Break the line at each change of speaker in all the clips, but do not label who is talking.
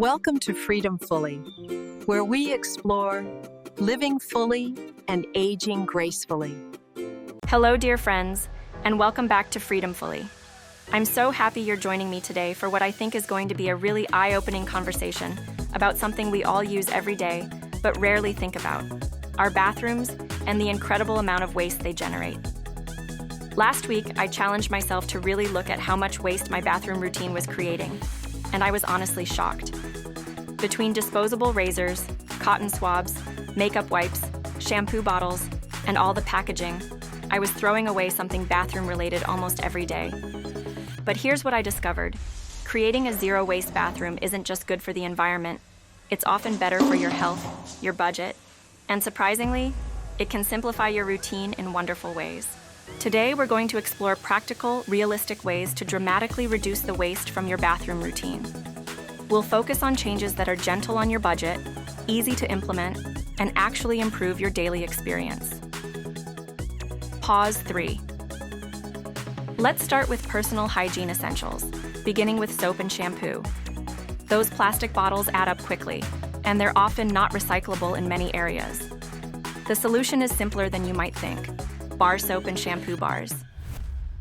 Welcome to Freedom Fully, where we explore living fully and aging gracefully.
Hello, dear friends, and welcome back to Freedom Fully. I'm so happy you're joining me today for what I think is going to be a really eye-opening conversation about something we all use every day, but rarely think about: our bathrooms and the incredible amount of waste they generate. Last week, I challenged myself to really look at how much waste my bathroom routine was creating, and I was honestly shocked. Between disposable razors, cotton swabs, makeup wipes, shampoo bottles, and all the packaging, I was throwing away something bathroom-related almost every day. But here's what I discovered. Creating a zero-waste bathroom isn't just good for the environment. It's often better for your health, your budget, and surprisingly, it can simplify your routine in wonderful ways. Today, we're going to explore practical, realistic ways to dramatically reduce the waste from your bathroom routine. We'll focus on changes that are gentle on your budget, easy to implement, and actually improve your daily experience. Pause 3. Let's start with personal hygiene essentials, beginning with soap and shampoo. Those plastic bottles add up quickly, and they're often not recyclable in many areas. The solution is simpler than you might think: bar soap and shampoo bars.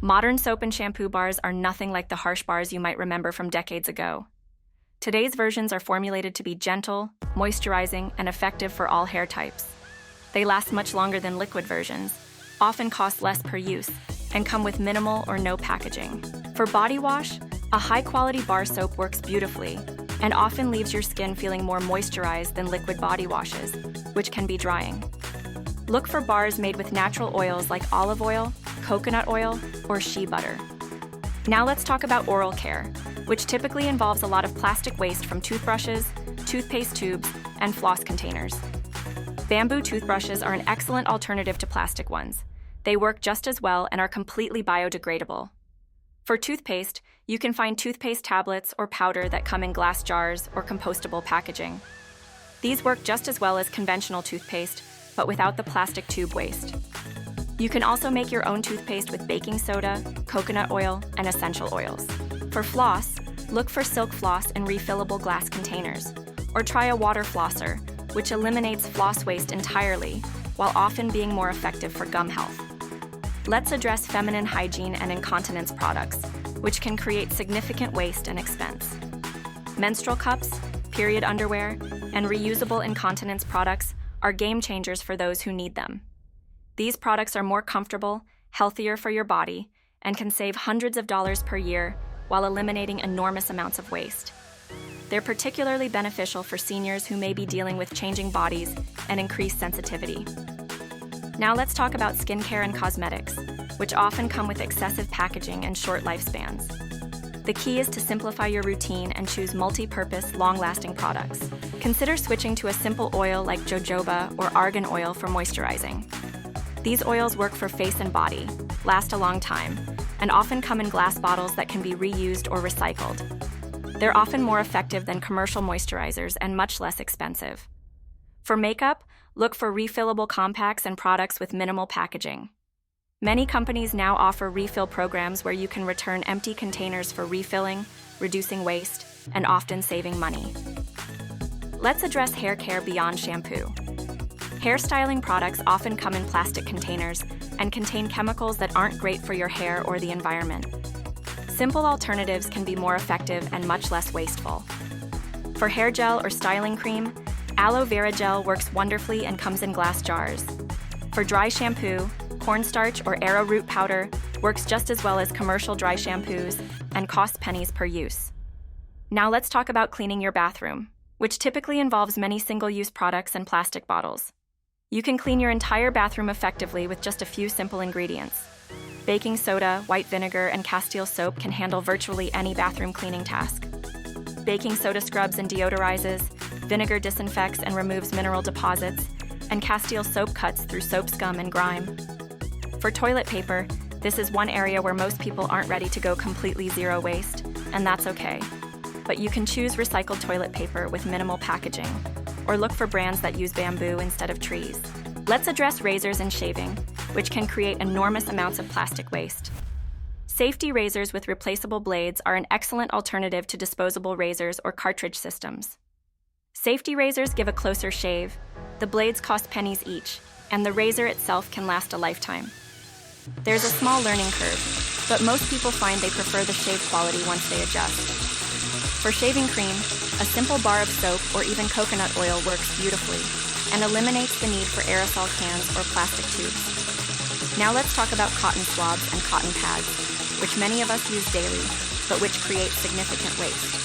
Modern soap and shampoo bars are nothing like the harsh bars you might remember from decades ago. Today's versions are formulated to be gentle, moisturizing, and effective for all hair types. They last much longer than liquid versions, often cost less per use, and come with minimal or no packaging. For body wash, a high-quality bar soap works beautifully and often leaves your skin feeling more moisturized than liquid body washes, which can be drying. Look for bars made with natural oils like olive oil, coconut oil, or shea butter. Now let's talk about oral care, which typically involves a lot of plastic waste from toothbrushes, toothpaste tubes, and floss containers. Bamboo toothbrushes are an excellent alternative to plastic ones. They work just as well and are completely biodegradable. For toothpaste, you can find toothpaste tablets or powder that come in glass jars or compostable packaging. These work just as well as conventional toothpaste, but without the plastic tube waste. You can also make your own toothpaste with baking soda, coconut oil, and essential oils. For floss, look for silk floss in refillable glass containers, or try a water flosser, which eliminates floss waste entirely, while often being more effective for gum health. Let's address feminine hygiene and incontinence products, which can create significant waste and expense. Menstrual cups, period underwear, and reusable incontinence products are game changers for those who need them. These products are more comfortable, healthier for your body, and can save hundreds of dollars per year while eliminating enormous amounts of waste. They're particularly beneficial for seniors who may be dealing with changing bodies and increased sensitivity. Now let's talk about skincare and cosmetics, which often come with excessive packaging and short lifespans. The key is to simplify your routine and choose multi-purpose, long-lasting products. Consider switching to a simple oil like jojoba or argan oil for moisturizing. These oils work for face and body, last a long time, and often come in glass bottles that can be reused or recycled. They're often more effective than commercial moisturizers and much less expensive. For makeup, look for refillable compacts and products with minimal packaging. Many companies now offer refill programs where you can return empty containers for refilling, reducing waste, and often saving money. Let's address hair care beyond shampoo. Hairstyling products often come in plastic containers and contain chemicals that aren't great for your hair or the environment. Simple alternatives can be more effective and much less wasteful. For hair gel or styling cream, aloe vera gel works wonderfully and comes in glass jars. For dry shampoo, cornstarch or arrowroot powder works just as well as commercial dry shampoos and costs pennies per use. Now let's talk about cleaning your bathroom, which typically involves many single-use products and plastic bottles. You can clean your entire bathroom effectively with just a few simple ingredients. Baking soda, white vinegar, and Castile soap can handle virtually any bathroom cleaning task. Baking soda scrubs and deodorizes, vinegar disinfects and removes mineral deposits, and Castile soap cuts through soap scum and grime. For toilet paper, this is one area where most people aren't ready to go completely zero waste, and that's okay. But you can choose recycled toilet paper with minimal packaging, or look for brands that use bamboo instead of trees. Let's address razors and shaving, which can create enormous amounts of plastic waste. Safety razors with replaceable blades are an excellent alternative to disposable razors or cartridge systems. Safety razors give a closer shave, the blades cost pennies each, and the razor itself can last a lifetime. There's a small learning curve, but most people find they prefer the shave quality once they adjust. For shaving cream, a simple bar of soap or even coconut oil works beautifully and eliminates the need for aerosol cans or plastic tubes. Now let's talk about cotton swabs and cotton pads, which many of us use daily, but which create significant waste.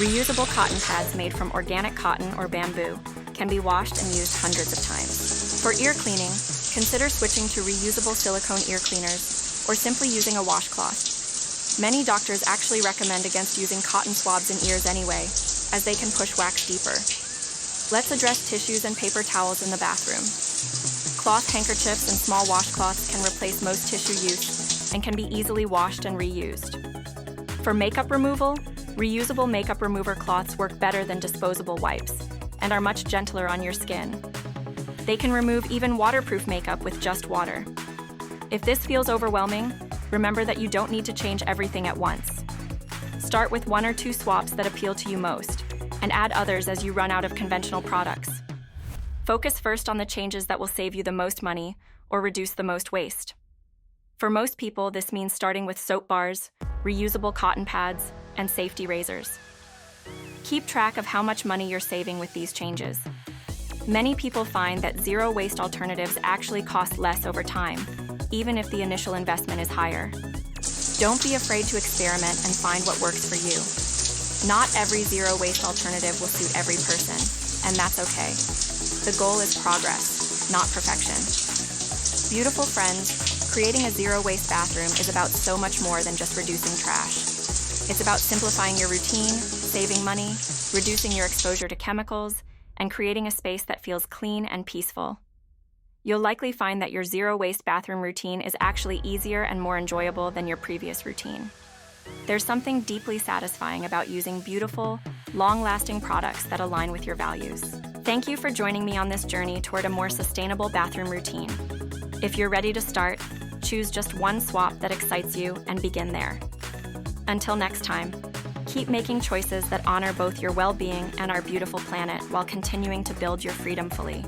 Reusable cotton pads made from organic cotton or bamboo can be washed and used hundreds of times. For ear cleaning, consider switching to reusable silicone ear cleaners or simply using a washcloth. Many doctors actually recommend against using cotton swabs in ears anyway, as they can push wax deeper. Let's address tissues and paper towels in the bathroom. Cloth handkerchiefs and small washcloths can replace most tissue use and can be easily washed and reused. For makeup removal, reusable makeup remover cloths work better than disposable wipes and are much gentler on your skin. They can remove even waterproof makeup with just water. If this feels overwhelming, remember that you don't need to change everything at once. Start with 1 or 2 swaps that appeal to you most, and add others as you run out of conventional products. Focus first on the changes that will save you the most money or reduce the most waste. For most people, this means starting with soap bars, reusable cotton pads, and safety razors. Keep track of how much money you're saving with these changes. Many people find that zero-waste alternatives actually cost less over time, even if the initial investment is higher. Don't be afraid to experiment and find what works for you. Not every zero-waste alternative will suit every person, and that's okay. The goal is progress, not perfection. Beautiful friends, creating a zero-waste bathroom is about so much more than just reducing trash. It's about simplifying your routine, saving money, reducing your exposure to chemicals, and creating a space that feels clean and peaceful. You'll likely find that your zero-waste bathroom routine is actually easier and more enjoyable than your previous routine. There's something deeply satisfying about using beautiful, long-lasting products that align with your values. Thank you for joining me on this journey toward a more sustainable bathroom routine. If you're ready to start, choose just one swap that excites you and begin there. Until next time, keep making choices that honor both your well-being and our beautiful planet while continuing to build your freedom fully.